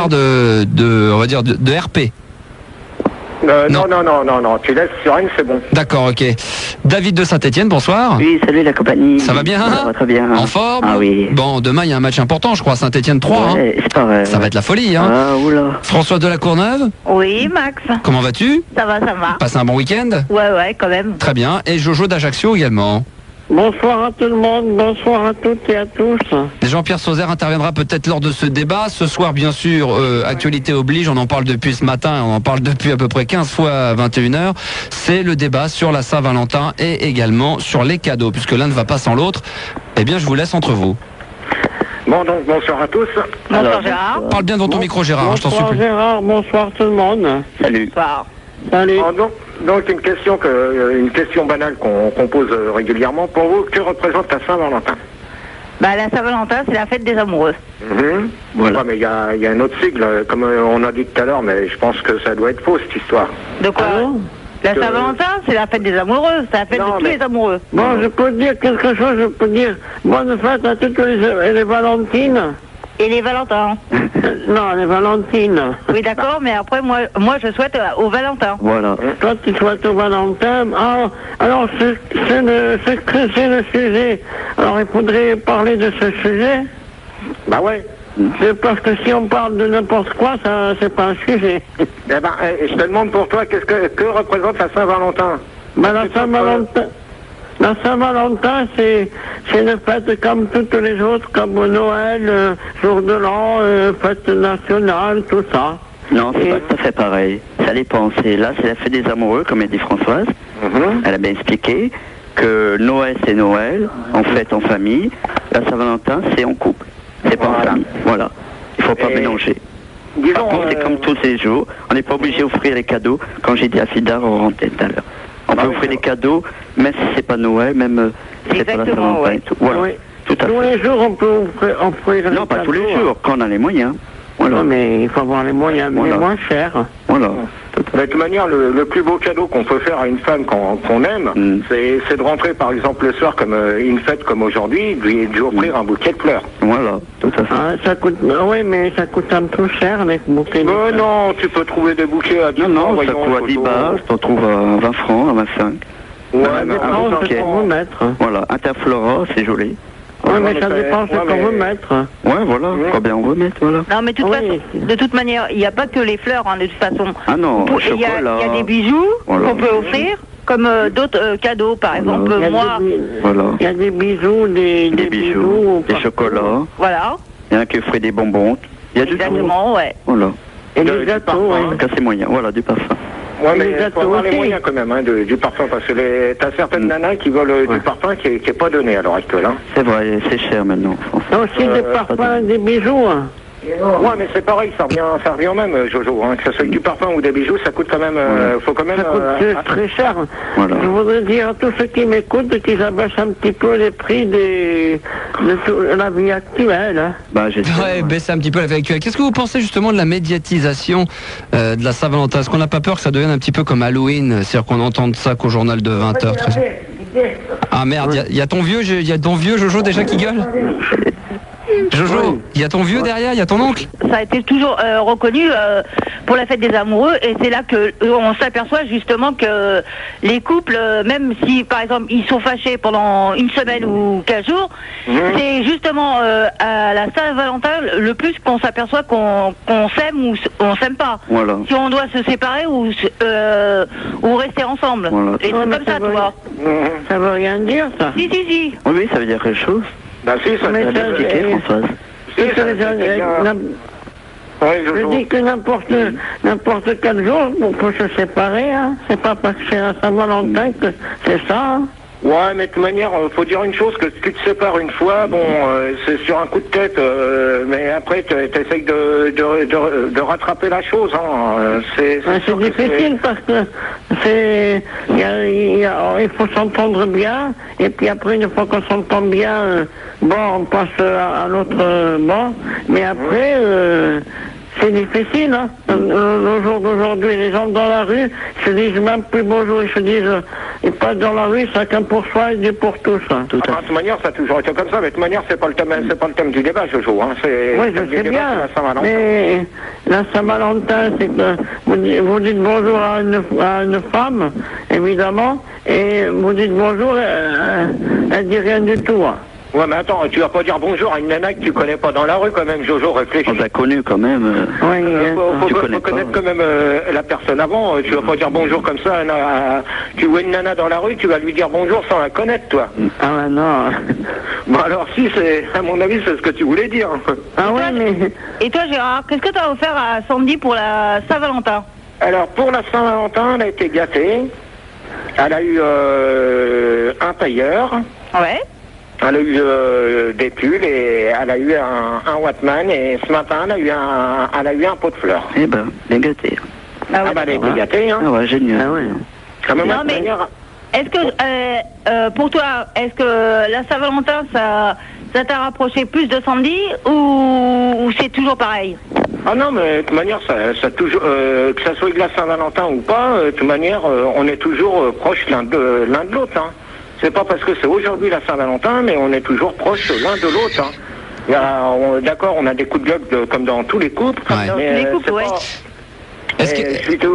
part on va dire, de RP. Non, tu laisses sur N, c'est bon. D'accord, ok. David de Saint-Etienne, bonsoir. Oui, salut la compagnie. Ça va bien? Ça va très bien. En forme? Ah oui. Bon, demain, il y a un match important, je crois, Saint-Etienne 3. Ouais, c'est pas vrai. Ça va être la folie, hein. Ah, oula. François de la Courneuve, Oui, Max. comment vas-tu? Ça va. Passe un bon week-end? Ouais, quand même. Très bien. Et Jojo d'Ajaccio également. Bonsoir à tout le monde, bonsoir à toutes et à tous. Jean-Pierre Sauzère interviendra peut-être lors de ce débat. Ce soir, bien sûr, actualité oblige, on en parle depuis ce matin, on en parle depuis à peu près 15 fois à 21h. C'est le débat sur la Saint-Valentin et également sur les cadeaux, puisque l'un ne va pas sans l'autre. Eh bien, je vous laisse entre vous. Bon, donc, bonsoir à tous. Bonsoir, Gérard. Parle bien dans ton micro, Gérard, hein, je t'en Bonsoir supplie. Gérard, bonsoir tout le monde. Salut. Bonsoir. Salut. Donc une question banale qu'on pose régulièrement. Pour vous, que représente la Saint-Valentin? La Saint-Valentin, c'est la fête des amoureux. Voilà. Ouais, mais il y a un autre sigle, comme on a dit tout à l'heure, mais je pense que ça doit être faux, cette histoire. De quoi? La Que- Saint-Valentin, c'est la fête des amoureux. C'est la fête Non, de tous mais- les amoureux. Bon, je peux dire quelque chose, je peux dire bonne fête à toutes les Valentines. Et les Valentins. Non, les Valentines. Oui, d'accord, mais après, moi je souhaite aux Valentins. Voilà. Toi, tu souhaites au Valentin. Ah, alors, c'est le sujet. Alors, il faudrait parler de ce sujet. Bah ouais. C'est parce que si on parle de n'importe quoi, ça, c'est pas un sujet. Eh ben, je te demande pour toi, que représente la Saint-Valentin? La Saint-Valentin, c'est une fête comme toutes les autres, comme Noël, jour de l'an, fête nationale, tout ça. Non, c'est pas tout à fait pareil. Ça dépend. Là, c'est la fête des amoureux, comme a dit Françoise. Elle a bien expliqué que Noël, c'est Noël, en fête en famille. La Saint-Valentin, c'est en couple. C'est pas en famille. Voilà. Il faut pas mélanger. Disons, Par contre, c'est comme tous les jours. On n'est pas obligé d'offrir les cadeaux. Quand j'ai dit à Fidar, on rentrait tout à l'heure. On peut offrir des cadeaux, même si c'est pas Noël, même si c'est pas la Exactement, Saint-Valentin ouais. et tout. Voilà. Oui. Tout à Tous fait. les jours, on peut offrir Non, pas tous les cadeaux. jours, quand on a les moyens. Voilà. Non, mais il faut avoir les moyens, mais Voilà. moins cher. Voilà. de toute manière, le plus beau cadeau qu'on peut faire à une femme qu'on aime, c'est de rentrer, par exemple, le soir, comme une fête comme aujourd'hui, lui offrir un bouquet de fleurs. Voilà, tout à fait. Ah, ça coûte, oui, mais ça coûte un peu cher, les bouquets. Non, tu peux trouver des bouquets à 10 Non, francs, ça voyons, coûte à 10 photo. balles, tu trouves à 20 francs, à 25. Ouais, Ça mais dépend de ce qu'on veut mettre. Voilà, Interflora, c'est joli. Oui, mais ça dépend de ce qu'on veut mettre. Ouais, voilà, combien on veut mettre, voilà. Non, mais de toute manière, il n'y a pas que les fleurs, hein, de toute façon. Ah non, le Il y chocolat. a des bijoux Voilà. qu'on peut offrir, comme d'autres cadeaux, par exemple. Il y a Moi, Voilà. Il y a des bijoux, des bijoux, des chocolats. voilà, Il y en a qui offrent des bonbons. Il y a du tout. exactement, ouais. Voilà. et des gâteaux. oui. Cas c'est moyen, voilà, du parfum. Ouais, mais Les il gâteaux faut avoir les aussi. moyens quand même hein, du parfum, parce que t'as certaines nanas qui veulent du parfum qui est pas donné à l'heure actuelle. Hein. C'est vrai, c'est cher maintenant. Aussi des parfums, des bijoux. hein. Ouais, mais c'est pareil, ça revient au même, Jojo. Hein. Que ce soit du parfum ou des bijoux, ça coûte quand même. Faut quand même. Ça coûte très cher. Voilà. Je voudrais dire à tous ceux qui m'écoutent qu'ils abaissent un petit peu les prix de la vie actuelle. Hein. Bah, j'ai Ouais, baisser un petit peu la vie actuelle. Qu'est-ce que vous pensez justement de la médiatisation de la Saint-Valentin? Est-ce qu'on n'a pas peur que ça devienne un petit peu comme Halloween? C'est-à-dire qu'on entende ça qu'au journal de 20h. Ah merde, il y a ton vieux Jojo déjà qui gueule? Jojo, il y a ton vieux derrière, il y a ton oncle? Ça a été toujours reconnu pour la fête des amoureux, et c'est là que on s'aperçoit justement que les couples, même si par exemple ils sont fâchés pendant une semaine ou 15 jours, c'est justement à la Saint-Valentin le plus qu'on s'aperçoit qu'on s'aime ou on s'aime pas. Voilà. Si on doit se séparer ou rester ensemble. Voilà. Et c'est comme ça, tu vois. Ça veut rien dire, ça. Si. Oui, oui, ça veut dire quelque chose. Bah si, ça Mais veut ça, dire- Expliquez, Françoise. si, Que ça les- veut dire- la- Ouais, Je Jojo. dis que n'importe quel jour, on peut se séparer. Hein. C'est pas parce que c'est à Saint-Valentin que c'est ça. Hein. Ouais, mais de toute manière, faut dire une chose, que si tu te sépares une fois, bon, c'est sur un coup de tête, mais après, t'essayes de rattraper la chose, hein. C'est sûr que difficile parce que il faut s'entendre bien, et puis après, une fois qu'on s'entend bien, on passe à l'autre banc, mais après, c'est difficile, hein. Le jour d'aujourd'hui, les gens dans la rue se disent même plus bonjour, ils se disent, ils passent dans la rue, chacun pour soi et Dieu pour tous. Hein. de toute manière, ça a toujours été comme ça, mais de toute manière, c'est pas le thème du débat, Jojo, hein. Oui, je sais bien, la Saint-Valentin, c'est que vous dites bonjour à une femme, évidemment, et vous dites bonjour, elle dit rien du tout. Hein. Ouais, mais attends, tu vas pas dire bonjour à une nana que tu connais pas dans la rue quand même, Jojo, réfléchis. On l'a connu quand même. Oui, faut connaître quand même la personne avant. Tu vas pas dire bonjour comme ça. Tu vois une nana dans la rue, tu vas lui dire bonjour sans la connaître, toi. Ah ouais, non. Bon alors si, à mon avis, c'est ce que tu voulais dire. Ah ouais, mais... Et toi, Gérard, qu'est-ce que tu as offert à Sandy pour la Saint-Valentin? Alors, pour la Saint-Valentin, elle a été gâtée. Elle a eu un tailleur. Ouais. Elle a eu des pulls et elle a eu un Wattman. Et ce matin, elle a eu un pot de fleurs. Eh ben, bien gâté. Ah ouais, Elle a été gâtée, hein. Ah ouais, génial. Ah ouais. Quand même, Non, mais est-ce que, pour toi, est-ce que la Saint-Valentin, ça t'a rapproché plus de Sandy ou c'est toujours pareil? Ah non, mais de toute manière, ça toujours, que ça soit de la Saint-Valentin ou pas, de toute manière, on est toujours proches l'un de l'autre. Hein. C'est pas parce que c'est aujourd'hui la Saint-Valentin, mais on est toujours proches l'un de l'autre. Hein. D'accord, on a des coups de gueule comme dans tous les couples, Ouais. mais Tous les couples, ouais.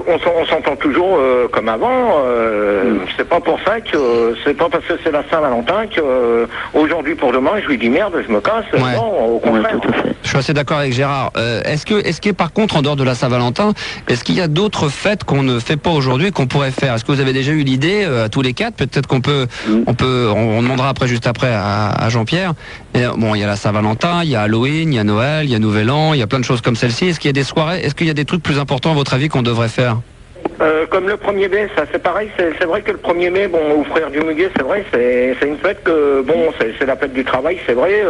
on s'entend toujours comme avant. C'est pas pour ça que c'est pas parce que c'est la Saint-Valentin que aujourd'hui pour demain je lui dis merde, je me casse. Ouais. Non, au contraire. tout à fait. Je suis assez d'accord avec Gérard. Est-ce que par contre, en dehors de la Saint-Valentin, est-ce qu'il y a d'autres fêtes qu'on ne fait pas aujourd'hui et qu'on pourrait faire? Est-ce que vous avez déjà eu l'idée à tous les quatre? Peut-être qu'on peut, on demandera juste après à Jean-Pierre. Et, bon, il y a la Saint-Valentin, il y a Halloween, il y a Noël, il y a Nouvel An, il y a plein de choses comme celle-ci. Est-ce qu'il y a des soirées? Est-ce qu'il y a des trucs plus importants à votre avis qu'on devrait faire? Comme le 1er mai, ça c'est pareil, c'est vrai que le 1er mai, bon, aux Frères du Muguet, c'est vrai, c'est une fête que, bon, c'est la fête du travail, c'est vrai,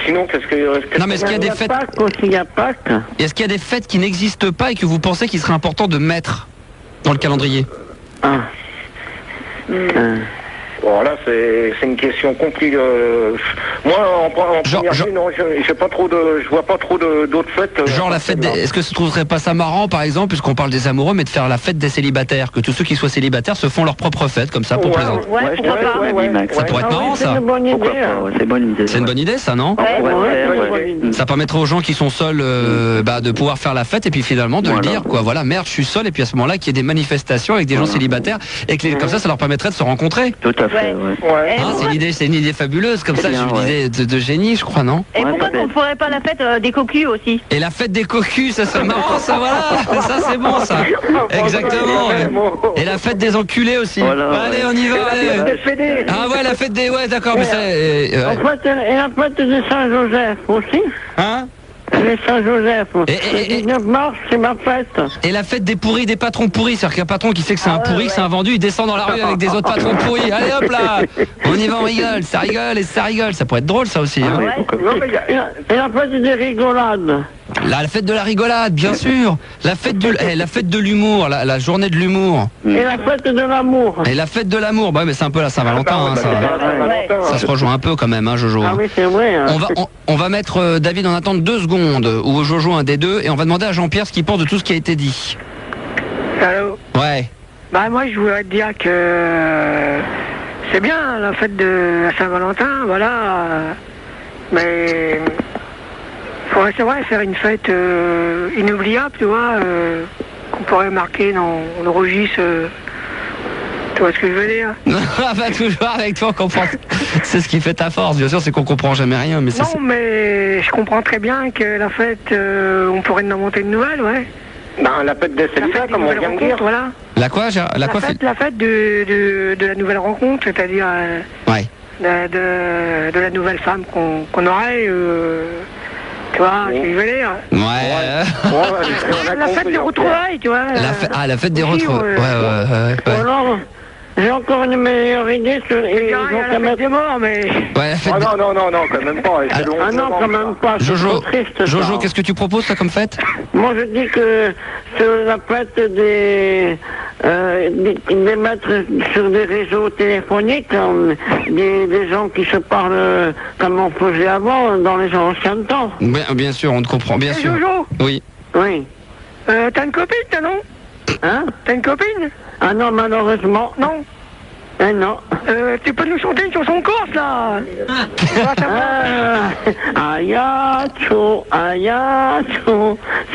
sinon, qu'est-ce que... Non, mais est-ce qu'il y a des fêtes? Pâques aussi, il y a Pâques. Est-ce qu'il y a des fêtes qui n'existent pas et que vous pensez qu'il serait important de mettre dans le calendrier? Ah. Bon, là, c'est une question compliquée. Moi, en première vue, non, je vois pas trop d'autres fêtes. Genre la fête des... Est-ce que ce trouverait pas ça marrant, par exemple, puisqu'on parle des amoureux, mais de faire la fête des célibataires, que tous ceux qui soient célibataires se font leur propre fête, comme ça, pour plaisanter? Ouais, pourquoi pas? Ça pourrait être marrant, C'est ça. une bonne Pourquoi idée. pas, ouais, c'est une bonne idée. C'est une bonne idée, ça, non? Ouais. Ça permettrait aux gens qui sont seuls de pouvoir faire la fête et puis finalement de le dire, quoi. Voilà, merde, je suis seul, et puis à ce moment-là, qu'il y ait des manifestations avec des gens célibataires et que comme ça leur permettrait de se rencontrer. Tout à fait, ouais. Hein, c'est une idée fabuleuse, comme ça, bien, c'est une idée de génie, je crois, non? Et pourquoi on ne ferait pas la fête des cocus aussi? Et la fête des cocus, ça serait marrant, ça, voilà. Ça, c'est bon, ça. Exactement. Ouais. Et la fête des enculés aussi. Voilà, Allez, on y va. Allez. Ah ouais, la fête des... Ouais, d'accord, mais ça... En fait, et la fête de Saint-Joseph aussi. Hein? Les Saint-Joseph. Et- Le 19 mars, c'est ma fête. Et la fête des pourris, des patrons pourris, c'est-à-dire qu'un patron qui sait que c'est un pourri, que c'est un vendu, il descend dans la rue avec des autres patrons pourris. Allez hop là, on y va, on rigole, ça rigole et ça rigole. Ça pourrait être drôle, ça aussi. Hein. Et la fête des rigolades. La fête de la rigolade, bien sûr. La fête de l'humour, la journée de l'humour. Et la fête de l'amour. Et la fête de l'amour, bah, mais c'est un peu la Saint-Valentin. Hein, ça se rejoint un peu quand même, hein, Jojo. Ah oui, c'est vrai. Hein. On va mettre David en attente 2 secondes, ou Jojo un des deux, et on va demander à Jean-Pierre ce qu'il pense de tout ce qui a été dit. Allô? Ouais. Bah moi je voudrais te dire que c'est bien la fête de la Saint-Valentin, voilà. Mais faudrait, c'est vrai, faire une fête inoubliable, tu vois, qu'on pourrait marquer dans le registre. Tu vois ce que je veux dire? Bah, toujours avec toi, on comprend. C'est ce qui fait ta force, bien sûr, c'est qu'on comprend jamais rien. Mais Non, mais je comprends très bien que la fête, on pourrait en inventer une nouvelle, ouais. Ben, la fête des célibataires, comme on vient de dire. Voilà. La quoi, La fête de la nouvelle rencontre, c'est-à-dire Ouais. de la nouvelle femme qu'on aurait, tu vois, ce que je veux dire. Ouais. La fête des retrouvailles, tu vois. La fête des aussi, retrouvailles. Ouais. Alors, j'ai encore une meilleure idée. Il y a la fête des morts, mais... Ouais, la fête des... Non, quand même pas. Ah non, quand même pas. c'est Jojo, trop triste, ça. Jojo, qu'est-ce que tu proposes, ça, comme fête? Moi, je dis que sur la fête des mettre sur des réseaux téléphoniques, des gens qui se parlent comme on faisait avant, dans les anciens temps. Bien sûr, on te comprend, bien sûr. Jojo, Oui. Oui. t'as une copine, toi, non? Hein? T'as une copine? Ah non, malheureusement. Non. Non. Tu peux nous chanter une chanson corse, là? Ayacho,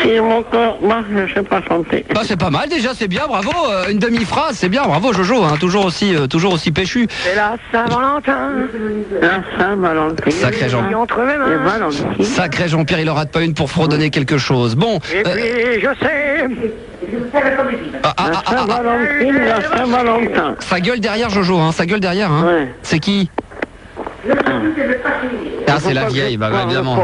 si mon corps... Moi, je ne sais pas chanter. Bah, c'est pas mal déjà, c'est bien, bravo. Une demi-phrase, c'est bien, bravo Jojo, hein, toujours aussi péchu. C'est la Saint-Valentin. La Saint-Valentin. Sacré Jean. Entre mes mains. Sacré Jean-Pierre, il aura pas une pour fredonner quelque chose. Bon. Et puis, je sais... La Saint-Valentin. Ça gueule derrière Jojo, hein, ça gueule derrière. Hein. Ouais. C'est qui? Ah, c'est la vieille, bah évidemment.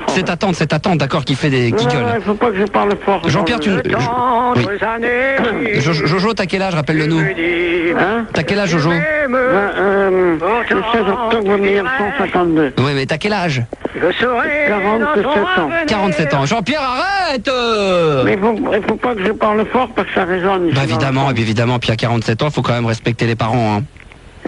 C'est ta tante, d'accord, qui gueule. Il faut pas que je parle fort. Jean-Pierre, tu... Oui. Jojo, t'as quel âge, rappelle-le-nous? Hein? T'as quel âge, Jojo? Le 16 octobre 1952. Oui, mais t'as quel âge? 47 ans. 47 ans. Jean-Pierre, arrête! Mais il faut pas que je parle fort parce que ça résonne. Bah évidemment, puis à 47 ans, il faut quand même respecter les parents, hein.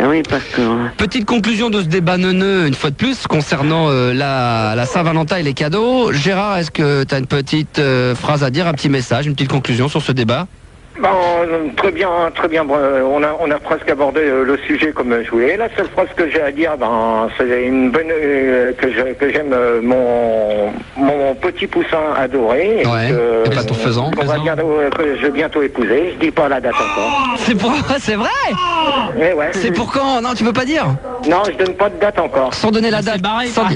Oui, parce que... Petite conclusion de ce débat neuneux, une fois de plus, concernant la Saint-Valentin et les cadeaux. Gérard, est-ce que tu as une petite phrase à dire, un petit message, une petite conclusion sur ce débat? Bon, très bien. Bon, on a presque abordé le sujet comme je voulais. La seule phrase que j'ai à dire, c'est une bonne que j'aime mon petit poussin adoré. Ouais. Et pas ton faisant. Que je vais bientôt épouser. Je dis pas la date encore. C'est vrai. Mais ouais. C'est pour quand? Non, tu peux pas dire. Non, je donne pas de date encore. Sans donner la date.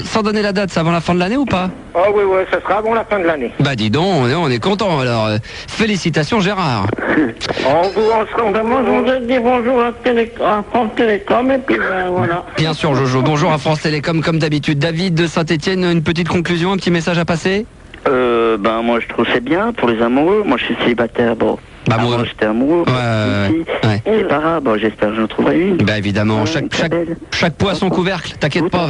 Sans donner la date, c'est avant la fin de l'année ou pas? Oh oui, ça sera avant la fin de l'année. Bah dis donc, on est content alors. Félicitations Gérard. On demande dire bonjour à France Télécom et puis voilà. Bien sûr Jojo, bonjour à France Télécom comme d'habitude. David de Saint-Etienne, une petite conclusion, un petit message à passer? Moi je trouve c'est bien pour les amoureux. Moi je suis célibataire, bon. Bah moi j'étais amoureux. Ouais. C'est pas grave, bon, j'espère que j'en trouverai une. Bah évidemment, chaque poisson couvercle, t'inquiète pas.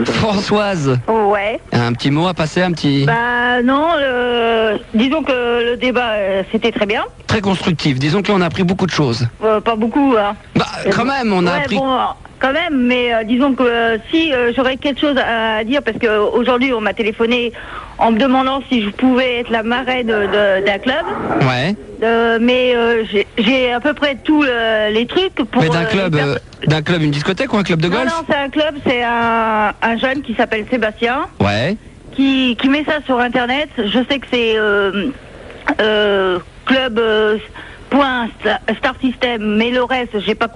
Françoise, Ouais. un petit mot à passer, un petit... Bah non, disons que le débat c'était très bien. Très constructif, disons que là on a appris beaucoup de choses. Pas beaucoup, hein. Bah quand même, on a Ouais, appris... bon, quand même, mais disons que si j'aurais quelque chose à dire, parce qu'aujourd'hui on m'a téléphoné en me demandant si je pouvais être la marraine d'un club. Ouais. Mais j'ai à peu près tous les trucs pour... Mais d'un club, une discothèque ou un club de golf? Non, c'est un club, c'est un jeune qui s'appelle Sébastien. Ouais. Qui met ça sur internet. Je sais que c'est club... Star System, mais le reste j'ai pas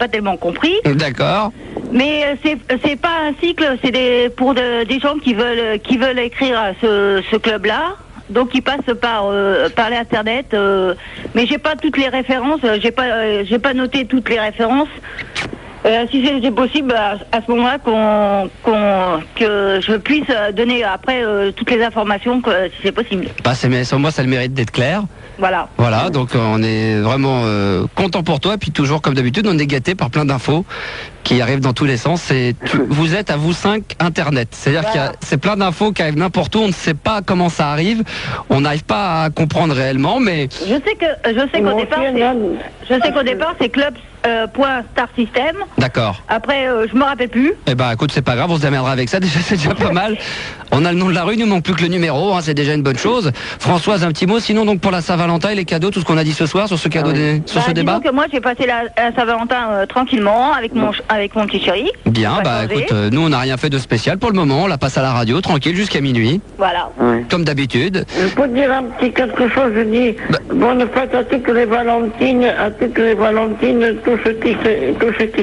tellement compris. D'accord. Mais c'est pas un cycle, c'est pour des gens qui veulent écrire à ce club-là. Donc ils passent par l'internet, mais j'ai pas toutes les références, j'ai pas noté toutes les références. Si c'est possible, à ce moment-là, que je puisse donner après toutes les informations, si c'est possible. Bah, moi, ça a le mérite d'être clair. Voilà, donc on est vraiment content pour toi. Puis toujours, comme d'habitude, on est gâtés par plein d'infos qui arrivent dans tous les sens. Vous êtes à vous 5 Internet. C'est-à-dire c'est plein d'infos qui arrivent n'importe où. On ne sait pas comment ça arrive. On n'arrive pas à comprendre réellement, mais... Je sais qu'au départ, c'est club... .star system. D'accord. Après, je me rappelle plus. Eh ben, écoute, c'est pas grave, on se démerdera avec ça. Déjà, c'est déjà pas mal. On a le nom de la rue, il nous manque plus que le numéro. Hein, c'est déjà une bonne chose. Françoise, un petit mot. Sinon, donc pour la Saint-Valentin et les cadeaux, tout ce qu'on a dit ce soir sur ce cadeau, sur ce débat. Que moi, j'ai passé la Saint-Valentin tranquillement avec mon petit chéri. Bien, bah écoute, nous on n'a rien fait de spécial pour le moment. On la passe à la radio, tranquille, jusqu'à minuit. Voilà. Comme d'habitude. Je peux te dire un petit quelque chose. Je dis bonne fête à toutes les Valentines, tous ceux qui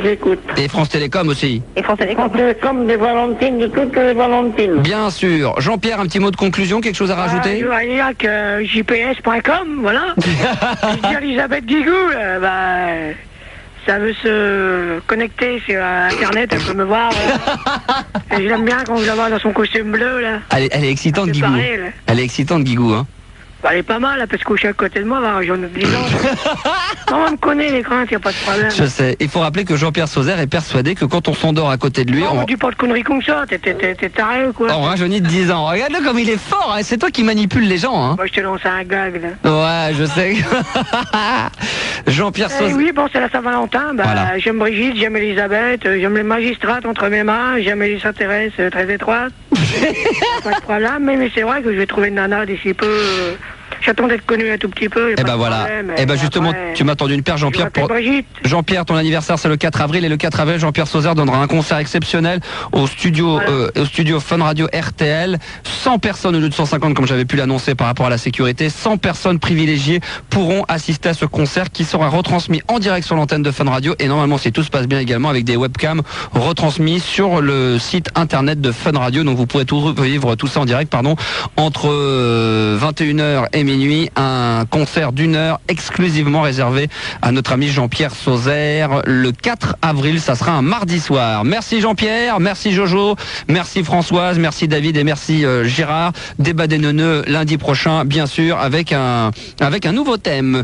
écoutent. Et France Télécom aussi. Et France Télécom. Comme des Valentines, de toutes les Valentines. Bien sûr. Jean-Pierre, un petit mot de conclusion, quelque chose à rajouter? Je voudrais dire que jps.com, voilà. Je dis Elisabeth Guigou, ça veut se connecter sur Internet, elle peut me voir. Et je l'aime bien quand je la vois dans son costume bleu, là. Elle est excitante, Guigou. Elle est excitante, Guigou, hein. Elle est pas mal, là, parce que je suis à côté de moi, j'en ai 10 ans. Non, on me connaît, les grands, il n'y a pas de problème. Je sais. Il faut rappeler que Jean-Pierre Sauzère est persuadé que quand on s'endort à côté de lui... Non, on dit pas de conneries comme ça, t'es taré ou quoi? On rajeunit de 10 ans. Regarde-le comme il est fort, hein. C'est toi qui manipules les gens, hein. Moi, je te lance un gag, là. Ouais, je sais. Jean-Pierre Sauzère... Oui, bon, c'est la Saint-Valentin. Voilà. J'aime Brigitte, j'aime Elisabeth, j'aime les magistrates entre mes mains, j'aime Elisa Thérèse très étroite. Pas de problème, mais c'est vrai que je vais trouver une nana d'ici peu... J'attends d'être connu un tout petit peu. Et ben voilà. Et ben justement, tu m'as tendu une perche, Jean-Pierre. Jean-Pierre, ton anniversaire c'est le 4 avril et le 4 avril, Jean-Pierre Sauzère donnera un concert exceptionnel au studio Fun Radio RTL. 100 personnes au lieu de 150 comme j'avais pu l'annoncer par rapport à la sécurité. 100 personnes privilégiées pourront assister à ce concert qui sera retransmis en direct sur l'antenne de Fun Radio et normalement si tout se passe bien également avec des webcams retransmis sur le site internet de Fun Radio. Donc vous pourrez vivre tout ça en direct entre 21h et minuit, un concert d'1 heure exclusivement réservé à notre ami Jean-Pierre Sauzère le 4 avril, ça sera un mardi soir. Merci Jean-Pierre, merci Jojo, merci Françoise, merci David et merci Gérard. Débat des neuneux lundi prochain bien sûr avec un nouveau thème.